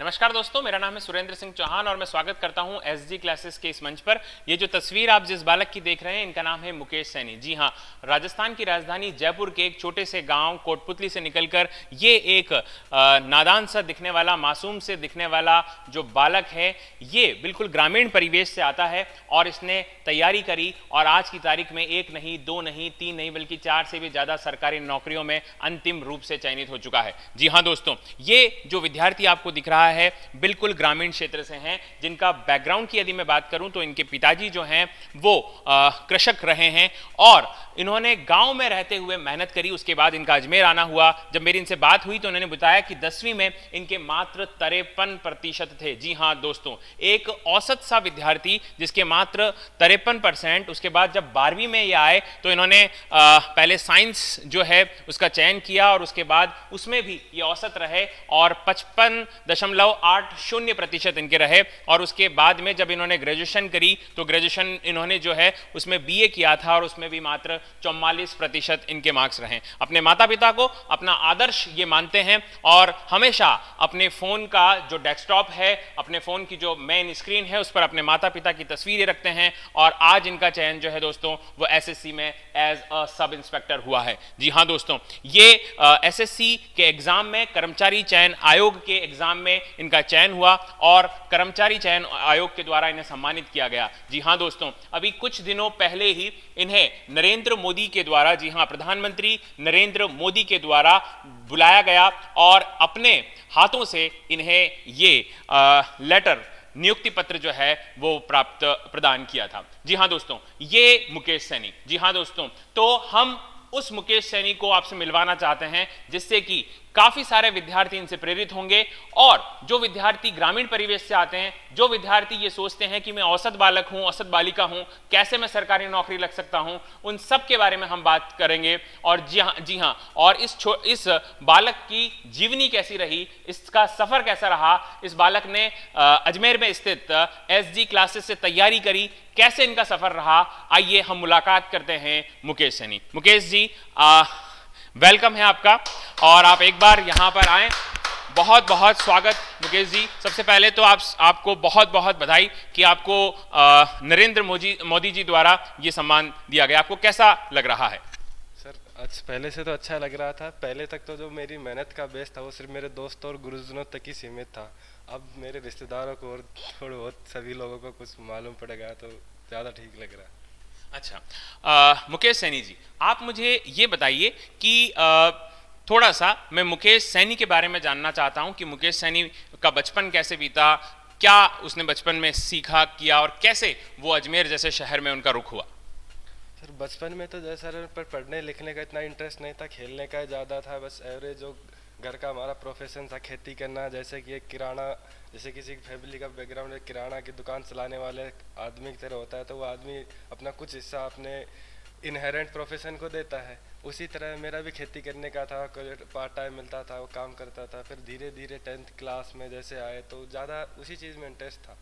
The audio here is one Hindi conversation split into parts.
नमस्कार दोस्तों, मेरा नाम है सुरेंद्र सिंह चौहान और मैं स्वागत करता हूं एसजी क्लासेस के इस मंच पर। ये जो तस्वीर आप जिस बालक की देख रहे हैं, इनका नाम है मुकेश सैनी। जी हां, राजस्थान की राजधानी जयपुर के एक छोटे से गांव कोटपुतली से निकलकर ये एक नादान सा दिखने वाला, मासूम से दिखने वाला जो बालक है, ये बिल्कुल ग्रामीण परिवेश से आता है और इसने तैयारी करी और आज की तारीख में एक नहीं, दो नहीं, तीन नहीं, बल्कि 4 से भी ज़्यादा सरकारी नौकरियों में अंतिम रूप से चयनित हो चुका है। जी हाँ दोस्तों, ये जो विद्यार्थी आपको दिख रहा है बिल्कुल ग्रामीण क्षेत्र से हैं, जिनका बैकग्राउंड की यदि मैं बात करूं तो इनके पिताजी जो हैं वो कृषक रहे हैं और इन्होंने गांव में रहते हुए मेहनत करी। उसके बाद इनका अजमेर आना हुआ। जब मेरी इनसे बात हुई तो उन्होंने बताया कि 10वीं में इनके मात्र 53% थे। जी हाँ दोस्तों, एक औसत सा विद्यार्थी जिसके मात्र 53%। उसके बाद जब 12वीं में ये आए तो इन्होंने पहले साइंस जो है उसका चयन किया और उसके बाद उसमें भी ये औसत रहे और 55.80% इनके रहे। और उसके बाद में जब इन्होंने ग्रेजुएशन करी तो ग्रेजुएशन इन्होंने जो है उसमें बीए किया था और उसमें भी मात्र 44% इनके मार्क्स रहे। अपने माता पिता को अपना आदर्श ये मानते हैं और हमेशा अपने फ़ोन का जो डेस्कटॉप है, अपने फ़ोन की जो मेन स्क्रीन है, उस पर अपने माता पिता की तस्वीरें रखते हैं। और आज इनका चयन जो है दोस्तों वो एसएससी में एज अ सब इंस्पेक्टर हुआ है। जी हाँ दोस्तों, ये एसएससी के एग्ज़ाम में, कर्मचारी चयन आयोग के एग्ज़ाम में इनका चयन हुआ और कर्मचारी चयन आयोग के द्वारा इन्हें सम्मानित किया गया। जी हाँ दोस्तों, अभी कुछ दिनों पहले ही इन्हें नरेंद्र मोदी के द्वारा, जी हाँ, प्रधानमंत्री नरेंद्र मोदी के द्वारा बुलाया गया और अपने हाथों से इन्हें ये लेटर, नियुक्ति पत्र जो है वो प्रदान किया था। जी हाँ दोस्तों, ये मुकेश सैनी। जी हाँ दोस्तों, तो हम उस मुकेश सैनी को आपसे मिलवाना चाहते हैं जिससे कि काफी सारे विद्यार्थी इनसे प्रेरित होंगे। और जो विद्यार्थी ग्रामीण परिवेश से आते हैं, जो विद्यार्थी ये सोचते हैं कि मैं औसत बालक हूं, औसत बालिका हूं, कैसे मैं सरकारी नौकरी लग सकता हूं, उन सब के बारे में हम बात करेंगे। और जी हाँ, और इस बालक की जीवनी कैसी रही, इसका सफर कैसा रहा, इस बालक ने अजमेर में स्थित एसजी क्लासेस से तैयारी करी, कैसे इनका सफर रहा, आइए हम मुलाकात करते हैं मुकेश सैनी। मुकेश जी, वेलकम है आपका और आप एक बार यहाँ पर आएँ। बहुत बहुत स्वागत मुकेश जी। सबसे पहले तो आपको बहुत बहुत बधाई कि आपको नरेंद्र मोदी जी द्वारा ये सम्मान दिया गया। आपको कैसा लग रहा है? सर, आज पहले से तो अच्छा लग रहा था। पहले तक तो जो मेरी मेहनत का बेस था वो सिर्फ मेरे दोस्तों और गुरुजनों तक ही सीमित था। अब मेरे रिश्तेदारों को और थोड़े बहुत सभी लोगों को कुछ मालूम पड़ गया तो ज़्यादा ठीक लग रहा है। अच्छा, मुकेश सैनी जी, आप मुझे ये बताइए कि थोड़ा सा मैं मुकेश सैनी के बारे में जानना चाहता हूं कि मुकेश सैनी का बचपन कैसे बीता, क्या उसने बचपन में सीखा किया और कैसे वो अजमेर जैसे शहर में उनका रुख हुआ। सर, बचपन में तो जैसा पर पढ़ने लिखने का इतना इंटरेस्ट नहीं था, खेलने का ज़्यादा था। बस एवरेज जो घर का हमारा प्रोफेशन था खेती करना, जैसे कि एक किराना, जैसे किसी फैमिली का बैकग्राउंड एक किराना की दुकान चलाने वाले आदमी की तरह होता है, तो वो आदमी अपना कुछ हिस्सा अपने इनहेरेंट प्रोफेशन को देता है। उसी तरह मेरा भी खेती करने का था, पार्ट टाइम मिलता था वो काम करता था। फिर धीरे धीरे 10th क्लास में जैसे आए तो ज़्यादा उसी चीज़ में इंटरेस्ट था।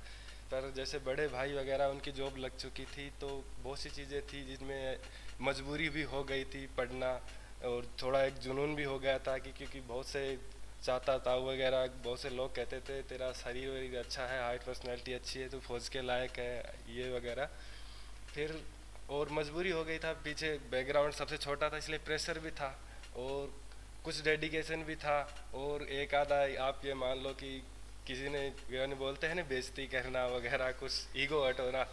पर जैसे बड़े भाई वगैरह उनकी जॉब लग चुकी थी तो बहुत सी चीज़ें थी जिसमें मजबूरी भी हो गई थी पढ़ना, और थोड़ा एक जुनून भी हो गया था कि क्योंकि बहुत से चाहता था वगैरह, बहुत से लोग कहते थे तेरा शरीर वरीर अच्छा है, हाइट पर्सनैलिटी अच्छी है, तो फौज के लायक है, ये वगैरह। फिर और मजबूरी हो गई था, पीछे बैकग्राउंड सबसे छोटा था इसलिए प्रेशर भी था और कुछ डेडिकेशन भी था। और एक आधा आप ये मान लो कि किसी ने यानी बोलते हैं ना बेइज्जती करना वगैरह, कुछ ईगो हर्ट होना,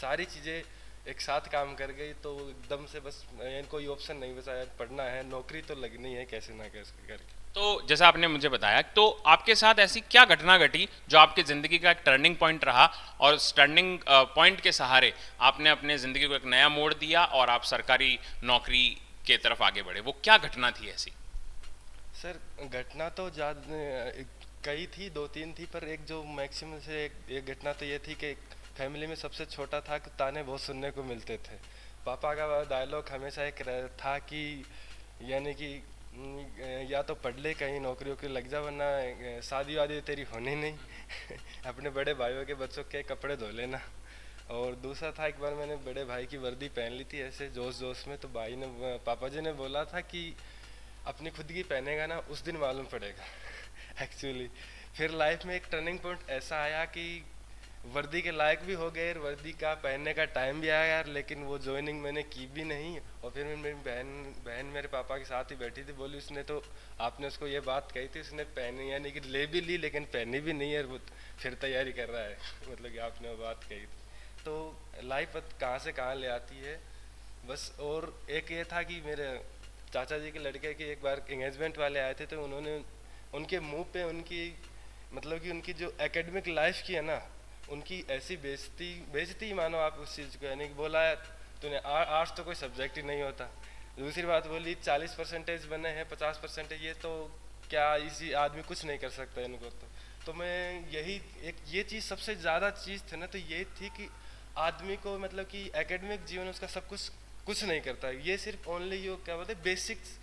सारी चीज़ें एक साथ काम कर गई तो एकदम से बस कोई ऑप्शन नहीं बचा, पढ़ना है, नौकरी तो लगनी है कैसे ना कैसे करके। तो जैसा आपने मुझे बताया, तो आपके साथ ऐसी क्या घटना घटी जो आपकी ज़िंदगी का एक टर्निंग पॉइंट रहा और उस टर्निंग पॉइंट के सहारे आपने अपने ज़िंदगी को एक नया मोड़ दिया और आप सरकारी नौकरी के तरफ आगे बढ़े? वो क्या घटना थी ऐसी? सर, घटना तो ज़्यादा कई थी, 2-3 थी, पर एक जो मैक्सिमम से एक घटना तो ये थी कि फैमिली में सबसे छोटा था कि ताने बहुत सुनने को मिलते थे। पापा का डायलॉग हमेशा एक था कि यानी कि या तो पढ़ ले कहीं नौकरी वोकरी लग जा, वरना शादी वादी तेरी होनी नहीं अपने बड़े भाइयों के बच्चों के कपड़े धो लेना। और दूसरा था, एक बार मैंने बड़े भाई की वर्दी पहन ली थी ऐसे जोश जोश में, तो भाई ने, पापा जी ने बोला था कि अपनी खुद की पहनेगा ना उस दिन मालूम पड़ेगा एक्चुअली फिर लाइफ में एक टर्निंग पॉइंट ऐसा आया कि वर्दी के लायक भी हो गए, वर्दी का पहनने का टाइम भी आया यार, लेकिन वो ज्वाइनिंग मैंने की भी नहीं। और फिर मेरी बहन बहन मेरे पापा के साथ ही बैठी थी, बोली उसने तो आपने उसको ये बात कही थी, उसने पहनी यानी कि ले भी ली लेकिन पहनी भी नहीं है, वो फिर तैयारी कर रहा है मतलब कि आपने वो बात कही थी। तो लाइफ कहाँ से कहाँ ले आती है बस। और एक ये था कि मेरे चाचा जी के लड़के की एक बार एंगेजमेंट वाले आए थे, तो उन्होंने उनके मुंह पे उनकी मतलब कि उनकी जो एकेडमिक लाइफ की है ना, उनकी ऐसी बेइज्जती बेइज्जती मानो आप उस चीज़ को, यानी कि बोला तूने आर्ट्स तो कोई सब्जेक्ट ही नहीं होता। दूसरी बात बोली 40% बने हैं, 50%, ये तो क्या इसी आदमी कुछ नहीं कर सकता इनको। तो मैं यही एक ये चीज़ सबसे ज़्यादा चीज़ थी ना, तो ये थी कि आदमी को मतलब कि एकेडमिक जीवन उसका सब कुछ नहीं करता, ये सिर्फ ओनली यो क्या बोलते बेसिक्स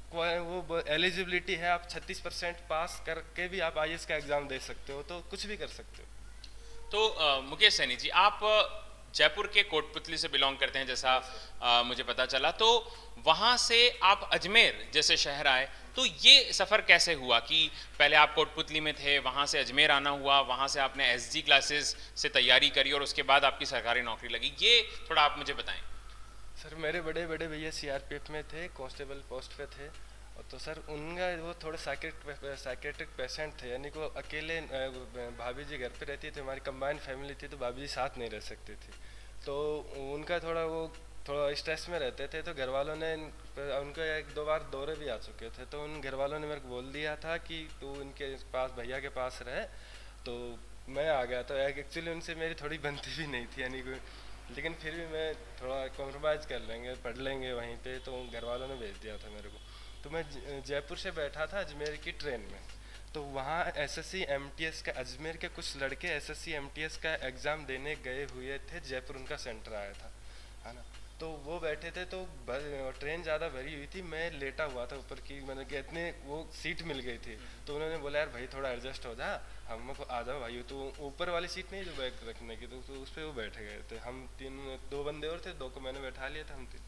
वो एलिजिबिलिटी है, आप 36% पास करके भी आप आईएएस का एग्ज़ाम दे सकते हो, तो कुछ भी कर सकते हो। तो मुकेश सैनी जी, आप जयपुर के कोटपुतली से बिलोंग करते हैं जैसा मुझे पता चला, तो वहाँ से आप अजमेर जैसे शहर आए, तो ये सफ़र कैसे हुआ कि पहले आप कोटपुतली में थे, वहाँ से अजमेर आना हुआ, वहाँ से आपने एसजी क्लासेस से तैयारी करी और उसके बाद आपकी सरकारी नौकरी लगी, ये थोड़ा आप मुझे बताएं। सर मेरे बड़े बड़े भैया सीआरपीएफ में थे, कांस्टेबल पोस्ट पे थे। और तो सर उनका वो थोड़े साइकेट्रिक पेशेंट थे, यानी कि वो अकेले भाभी जी घर पे रहती थी, हमारी कंबाइंड फैमिली थी, तो भाभी जी साथ नहीं रह सकती थी। तो उनका थोड़ा स्ट्रेस में रहते थे, तो घर वालों ने उनको एक दो बार दौरे भी आ चुके थे, तो उन घर वालों ने मेरे को बोल दिया था कि तू इनके पास भैया के पास रहे। तो मैं आ गया, तो एक्चुअली उनसे मेरी थोड़ी बनती भी नहीं थी, यानी कि लेकिन फिर भी मैं थोड़ा कॉम्प्रोमाइज़ कर लेंगे, पढ़ लेंगे वहीं पे, तो घर वालों ने भेज दिया था मेरे को। तो मैं जयपुर से बैठा था अजमेर की ट्रेन में, तो वहाँ एसएससी एमटीएस का, अजमेर के कुछ लड़के एसएससी एमटीएस का एग्ज़ाम देने गए हुए थे, जयपुर उनका सेंटर आया था, है ना। तो वो बैठे थे, तो ट्रेन ज़्यादा भरी हुई थी, मैं लेटा हुआ था ऊपर की, मैंने कि इतने वो सीट मिल गई थी। तो उन्होंने बोला यार भाई थोड़ा एडजस्ट हो जा, हमको आ जाओ भाई, तो ऊपर वाली सीट नहीं जो बैग रखने की, तो उस पर वो बैठ गए थे। हम दो बंदे और थे, दो को मैंने बैठा लिया था, हम तीन।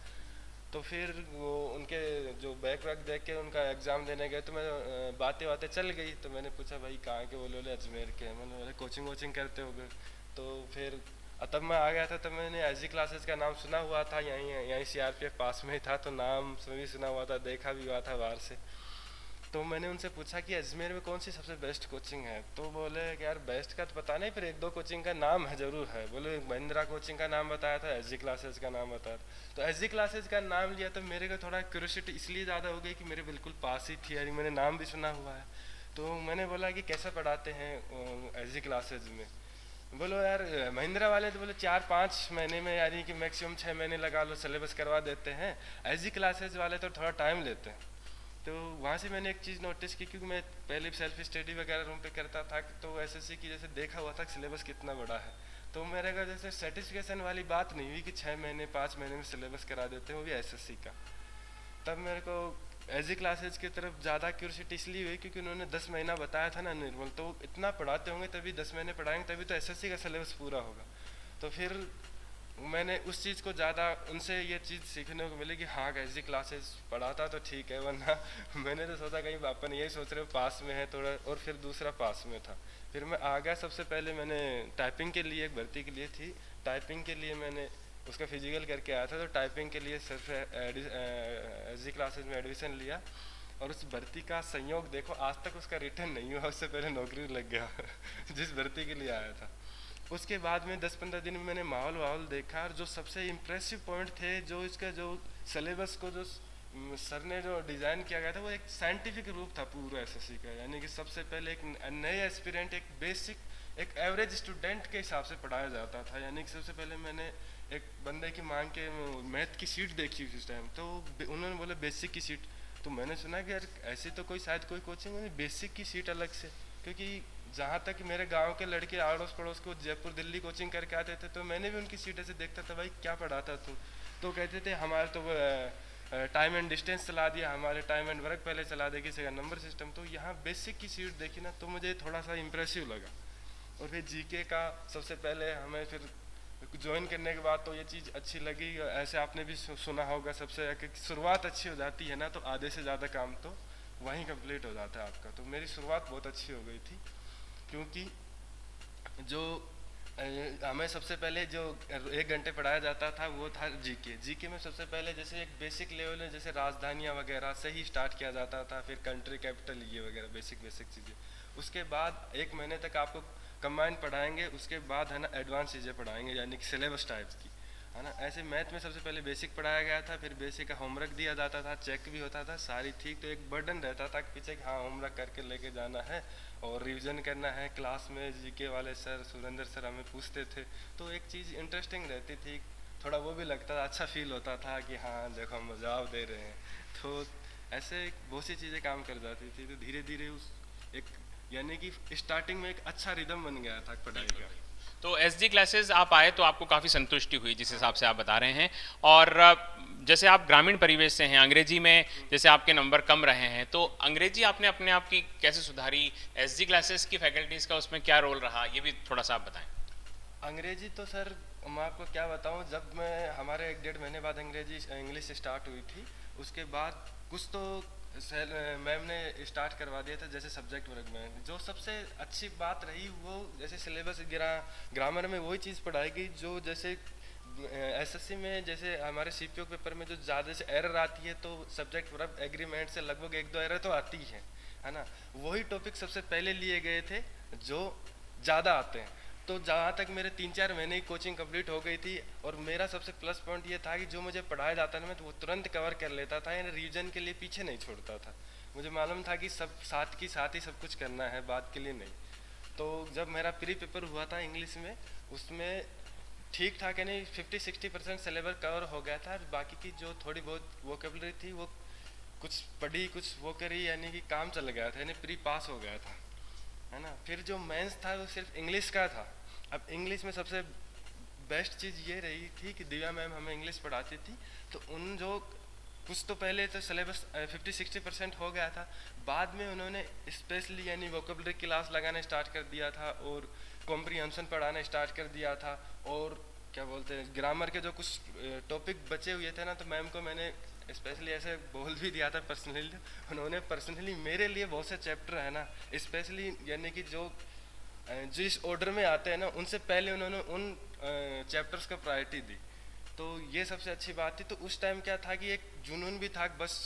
तो फिर वो उनके जो बैग वैग देख के उनका एग्ज़ाम देने गए, तो मैं बातें चल गई, तो मैंने पूछा भाई कहाँ के, बोले अजमेर के। मैंने बोले कोचिंग वोचिंग करते हो गए। तो फिर तब मैं आ गया था, तब मैंने एसजी क्लासेस का नाम सुना हुआ था, यहीं सीआरपीएफ पास में ही था, तो नाम भी सुना हुआ था, देखा भी हुआ था बाहर से। तो मैंने उनसे पूछा कि अजमेर में कौन सी सबसे बेस्ट कोचिंग है, तो बोले कि यार बेस्ट का तो पता नहीं, फिर एक दो कोचिंग का नाम है ज़रूर है। बोले महिंद्रा कोचिंग का नाम बताया था, एसजी क्लासेस का नाम बताया था। तो एसजी क्लासेस का नाम लिया, तो मेरे को थोड़ा क्यूरियोसिटी इसलिए ज़्यादा हो गई कि मेरे बिल्कुल पास ही थी, यानी मैंने नाम भी सुना हुआ है। तो मैंने बोला कि कैसे पढ़ाते हैं एसजी क्लासेज में। बोलो यार महिंद्रा वाले तो बोले 4-5 महीने में, यानी कि मैक्सिमम 6 महीने लगा लो, सिलेबस करवा देते हैं। एसजी क्लासेज वाले तो थोड़ा टाइम लेते हैं। तो वहाँ से मैंने एक चीज़ नोटिस की, क्योंकि मैं पहले सेल्फ स्टडी वगैरह रूम पे करता था, तो एसएससी की जैसे देखा हुआ था कि सिलेबस कितना बड़ा है। तो मेरे को जैसे सेटिस्फिकेशन वाली बात नहीं हुई कि 6 महीने 5 महीने में सिलेबस करा देते हैं, वो भी एसएससी का। तब मेरे को एसजी क्लासेज की तरफ ज़्यादा क्यूरियोसिटी इसलिए हुई क्योंकि उन्होंने 10 महीना बताया था ना निर्मल, तो इतना पढ़ाते होंगे तभी 10 महीने पढ़ाएंगे, तभी तो एसएससी का सिलेबस पूरा होगा। तो फिर मैंने उस चीज़ को ज़्यादा उनसे ये चीज़ सीखने को मिली कि हाँ एसजी क्लासेस पढ़ाता तो ठीक है, वरना मैंने तो सोचा कहीं अपन यही सोच रहे हो पास में है थोड़ा, और फिर दूसरा पास में था। फिर मैं आ गया, सबसे पहले मैंने टाइपिंग के लिए एक भर्ती के लिए थी, टाइपिंग के लिए मैंने उसका फिजिकल करके आया था, तो टाइपिंग के लिए सिर्फ एसजी क्लासेस में एडमिशन लिया। और उस भर्ती का संयोग देखो, आज तक उसका रिटर्न नहीं हुआ, उससे पहले नौकरी लग गया जिस भर्ती के लिए आया था। उसके बाद में 10-15 दिन में मैंने माहौल देखा, और जो सबसे इम्प्रेसिव पॉइंट थे, जो इसका जो सिलेबस को जो सर ने जो डिज़ाइन किया गया था, वो एक साइंटिफिक रूप था पूरा एसएससी का। यानी कि सबसे पहले एक नए एस्पिरेंट, एक बेसिक, एक एवरेज स्टूडेंट के हिसाब से पढ़ाया जाता था। यानी कि सबसे पहले मैंने एक बंदे की मांग के मैथ की सीट देखी उस टाइम, तो उन्होंने बोला बेसिक की सीट। तो मैंने सुना कि यार ऐसी तो कोई शायद कोई कोचिंग नहीं, बेसिक की सीट अलग से। क्योंकि जहाँ तक मेरे गांव के लड़के अड़ोस पड़ोस को जयपुर दिल्ली कोचिंग करके आते थे, तो मैंने भी उनकी सीट ऐसे देखता था, भाई क्या पढ़ाता तू। तो कहते थे हमारे तो टाइम एंड डिस्टेंस चला दिया, हमारे टाइम एंड वर्क पहले चला दे, किसी का नंबर सिस्टम। तो यहाँ बेसिक की सीट देखी ना, तो मुझे थोड़ा सा इम्प्रेसिव लगा। और फिर जीके का सबसे पहले हमें फिर ज्वाइन करने के बाद तो ये चीज़ अच्छी लगी। ऐसे आपने भी सुना होगा, सबसे शुरुआत अच्छी हो जाती है ना, तो आधे से ज़्यादा काम तो वहीं कंप्लीट हो जाता है आपका। तो मेरी शुरुआत बहुत अच्छी हो गई थी। क्योंकि जो हमें सबसे पहले जो 1 घंटे पढ़ाया जाता था वो था जीके। जीके में सबसे पहले जैसे एक बेसिक लेवल में जैसे राजधानियाँ वगैरह से ही स्टार्ट किया जाता था, फिर कंट्री कैपिटल ये वगैरह बेसिक बेसिक चीज़ें। उसके बाद 1 महीने तक आपको कंबाइन पढ़ाएंगे, उसके बाद है ना एडवांस चीज़ें पढ़ाएंगे, यानी कि सिलेबस टाइप्स की, है ना। ऐसे मैथ में सबसे पहले बेसिक पढ़ाया गया था, फिर बेसिक का होमवर्क दिया जाता था, चेक भी होता था सारी ठीक, तो एक बर्डन रहता था कि पीछे हाँ होमवर्क करके लेके जाना है और रिवीजन करना है। क्लास में जीके वाले सर सुरेंद्र सर हमें पूछते थे, तो एक चीज़ इंटरेस्टिंग रहती थी, थोड़ा वो भी लगता था, अच्छा फील होता था कि हाँ देखो हम जवाब दे रहे हैं। तो ऐसे बहुत सी चीज़ें काम कर जाती थी, तो धीरे धीरे उस एक यानी कि स्टार्टिंग में एक अच्छा रिदम बन गया था पढ़ाई का। तो एसजी क्लासेस आप आए तो आपको काफ़ी संतुष्टि हुई जिस हिसाब से आप बता रहे हैं, और जैसे आप ग्रामीण परिवेश से हैं, अंग्रेजी में जैसे आपके नंबर कम रहे हैं, तो अंग्रेजी आपने अपने आप की कैसे सुधारी? एसजी क्लासेस की फैकल्टीज़ का उसमें क्या रोल रहा, ये भी थोड़ा सा आप बताएं। अंग्रेजी तो सर मैं आपको क्या बताऊं, जब मैं हमारे 1 डेढ़ महीने बाद इंग्लिश स्टार्ट हुई थी, उसके बाद कुछ तो मैम ने स्टार्ट करवा दिया था जैसे सब्जेक्ट वर्ग में। जो सबसे अच्छी बात रही वो जैसे सिलेबस ग्रामर में वही चीज़ पढ़ाई गई जो जैसे एसएससी में जैसे हमारे सीपीओ पेपर में जो ज़्यादा से एरर आती है, तो सब्जेक्ट वर्ब एग्रीमेंट से लगभग 1-2 एरर तो आती है ना। वही टॉपिक सबसे पहले लिए गए थे जो ज़्यादा आते हैं। तो जहाँ तक मेरे 3-4 महीने की कोचिंग कंप्लीट हो गई थी, और मेरा सबसे प्लस पॉइंट ये था कि जो मुझे पढ़ाया जाता था मैं तो वो तुरंत कवर कर लेता था, यानी रिवीजन के लिए पीछे नहीं छोड़ता था। मुझे मालूम था कि सब साथ की साथ ही सब कुछ करना है, बात के लिए नहीं। तो जब मेरा प्री पेपर हुआ था इंग्लिश में, उसमें ठीक ठाक यानी 50-60% सिलेबस कवर हो गया था। बाकी की जो थोड़ी बहुत वोकेबलरी थी वो कुछ पढ़ी कुछ वो करी, यानी कि काम चल गया था, यानी प्री पास हो गया था, है ना। फिर जो मेंस था वो सिर्फ इंग्लिश का था। अब इंग्लिश में सबसे बेस्ट चीज़ ये रही थी कि दिव्या मैम हमें इंग्लिश पढ़ाती थी, तो उन जो कुछ तो पहले तो सिलेबस 50-60% हो गया था, बाद में उन्होंने स्पेशली यानी वोकेबलरी क्लास लगाना स्टार्ट कर दिया था और कॉम्प्रिहेंशन पढ़ाना स्टार्ट कर दिया था। और क्या बोलते हैं ग्रामर के जो कुछ टॉपिक बचे हुए थे ना, तो मैम को मैंने स्पेशली ऐसे बोल भी दिया था पर्सनली। उन्होंने पर्सनली मेरे लिए बहुत से चैप्टर है ना, स्पेशली यानी कि जो जिस ऑर्डर में आते हैं ना उनसे पहले उन्होंने उन चैप्टर्स को प्रायोरिटी दी। तो ये सबसे अच्छी बात थी। तो उस टाइम क्या था कि एक जुनून भी था, बस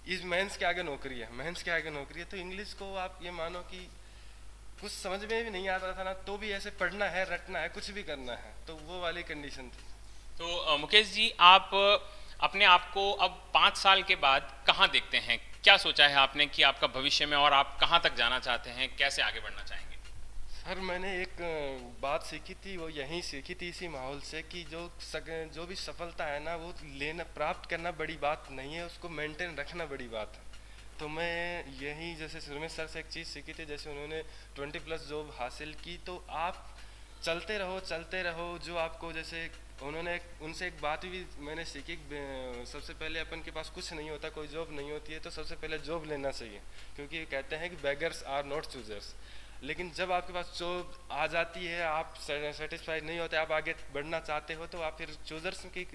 इस मेंस के आगे नौकरी है, मेंस के आगे नौकरी है। तो इंग्लिश को आप ये मानो कि कुछ समझ में भी नहीं आता था ना, तो भी ऐसे पढ़ना है, रटना है, कुछ भी करना है, तो वो वाली कंडीशन थी। तो मुकेश जी, आप अपने आप को अब 5 साल के बाद कहाँ देखते हैं? क्या सोचा है आपने कि आपका भविष्य में, और आप कहाँ तक जाना चाहते हैं, कैसे आगे बढ़ना चाहेंगे? सर मैंने एक बात सीखी थी, वो यहीं सीखी थी इसी माहौल से, कि जो भी सफलता है ना वो लेना प्राप्त करना बड़ी बात नहीं है, उसको मेंटेन रखना बड़ी बात है। तो मैं यही जैसे सुरमेश सर से एक चीज़ सीखी थी, जैसे उन्होंने 20+ जॉब हासिल की, तो आप चलते रहो। जो आपको जैसे उन्होंने उनसे एक बात भी मैंने सीखी, सबसे पहले अपन के पास कुछ नहीं होता, कोई जॉब नहीं होती है, तो सबसे पहले जॉब लेना चाहिए, क्योंकि कहते हैं कि बेगर्स आर नॉट चूजर्स। लेकिन जब आपके पास जॉब आ जाती है, आप सेटिस्फाइड नहीं होते, आप आगे बढ़ना चाहते हो, तो आप फिर चूजर्स की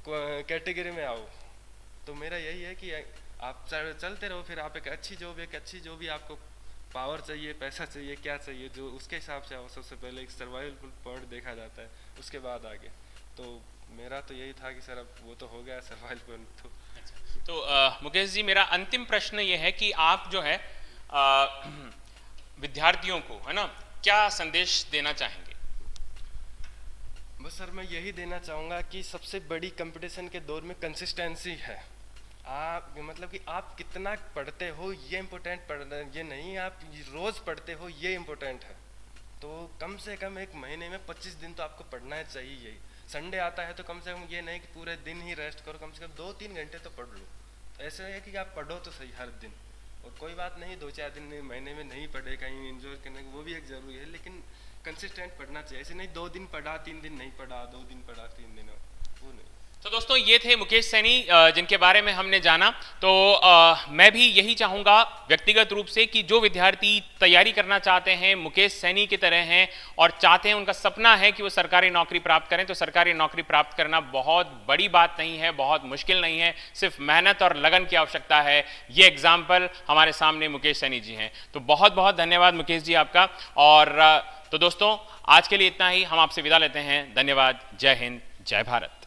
कैटेगरी में आओ। तो मेरा यही है कि आप चलते रहो, फिर आप एक अच्छी जॉब ही आपको पावर चाहिए, पैसा चाहिए, क्या चाहिए, जो उसके हिसाब से आओ। सबसे पहले एक सर्वाइवल पॉइंट देखा जाता है, उसके बाद आगे। तो मेरा तो यही था कि सर अब वो तो हो गया सर्वाइवल पॉइंट। तो मुकेश जी, मेरा अंतिम प्रश्न ये है कि आप जो है विद्यार्थियों को, है ना, क्या संदेश देना चाहेंगे? बस सर मैं यही देना चाहूँगा कि सबसे बड़ी कंपटीशन के दौर में कंसिस्टेंसी है। आप मतलब कि आप कितना पढ़ते हो ये इम्पोर्टेंट, पढ़ना ये नहीं, आप रोज़ पढ़ते हो ये इम्पोर्टेंट है। तो कम से कम एक महीने में 25 दिन तो आपको पढ़ना है चाहिए। यही संडे आता है तो कम से कम ये नहीं कि पूरे दिन ही रेस्ट करो, कम से कम 2-3 घंटे तो पढ़ लो। ऐसे है कि आप पढ़ो तो सही हर दिन, और कोई बात नहीं 2-4 दिन महीने में नहीं पढ़े, कहीं इंजॉय करने को वो भी एक ज़रूरी है, लेकिन कंसिस्टेंट पढ़ना चाहिए। ऐसे नहीं 2 दिन पढ़ा 3 दिन नहीं पढ़ा, 2 दिन पढ़ा 3 दिन, वो नहीं। तो दोस्तों ये थे मुकेश सैनी जिनके बारे में हमने जाना। तो मैं भी यही चाहूँगा व्यक्तिगत रूप से कि जो विद्यार्थी तैयारी करना चाहते हैं, मुकेश सैनी की तरह हैं और चाहते हैं, उनका सपना है कि वो सरकारी नौकरी प्राप्त करें, तो सरकारी नौकरी प्राप्त करना बहुत बड़ी बात नहीं है, बहुत मुश्किल नहीं है, सिर्फ मेहनत और लगन की आवश्यकता है। ये एग्जाम्पल हमारे सामने मुकेश सैनी जी हैं। तो बहुत बहुत धन्यवाद मुकेश जी आपका। और तो दोस्तों आज के लिए इतना ही, हम आपसे विदा लेते हैं। धन्यवाद। जय हिंद, जय भारत।